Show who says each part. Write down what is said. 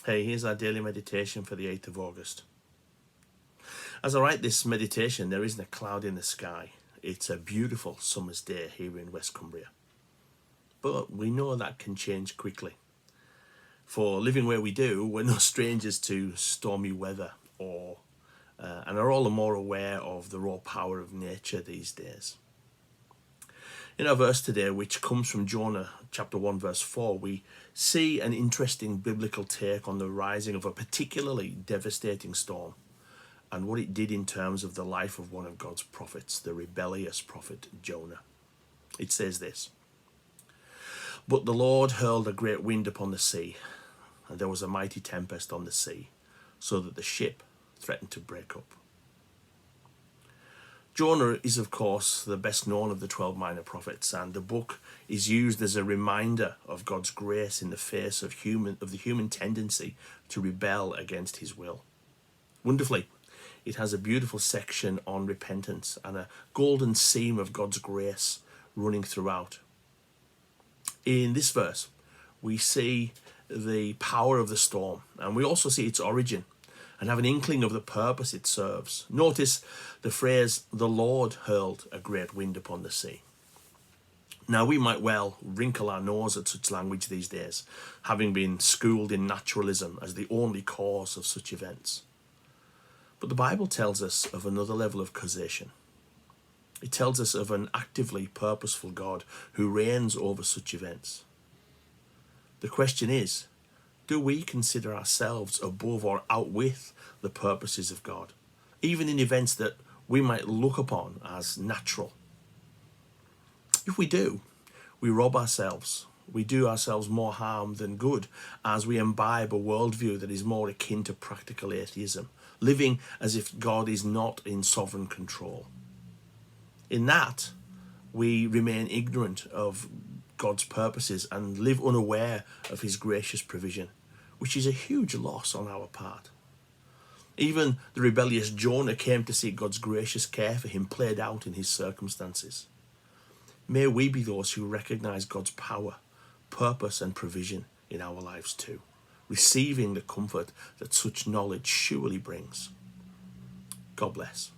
Speaker 1: Hey, here's our daily meditation for the 8th of August. As I write this meditation, there isn't a cloud in the sky. It's a beautiful summer's day here in West Cumbria. But we know that can change quickly. For living where we do, we're no strangers to stormy weather and are all the more aware of the raw power of nature these days. In our verse today, which comes from Jonah chapter 1 verse 4, we see an interesting biblical take on the rising of a particularly devastating storm and what it did in terms of the life of one of God's prophets, the rebellious prophet Jonah. It says this: "But the Lord hurled a great wind upon the sea, and there was a mighty tempest on the sea, so that the ship threatened to break up." Jonah is, of course, the best known of the 12 minor prophets, and the book is used as a reminder of God's grace in the face of the human tendency to rebel against his will. Wonderfully, it has a beautiful section on repentance and a golden seam of God's grace running throughout. In this verse, we see the power of the storm, and we also see its origin and have an inkling of the purpose it serves. Notice the phrase, "the Lord hurled a great wind upon the sea." Now, we might well wrinkle our nose at such language these days, having been schooled in naturalism as the only cause of such events. But the Bible tells us of another level of causation. It tells us of an actively purposeful God who reigns over such events. The question is, do we consider ourselves above or outwith the purposes of God, even in events that we might look upon as natural? If we do, we rob ourselves. We do ourselves more harm than good as we imbibe a worldview that is more akin to practical atheism, living as if God is not in sovereign control. In that, we remain ignorant of God's purposes and live unaware of his gracious provision, which is a huge loss on our part. Even the rebellious Jonah came to see God's gracious care for him played out in his circumstances. May we be those who recognize God's power, purpose and provision in our lives too, receiving the comfort that such knowledge surely brings. God bless.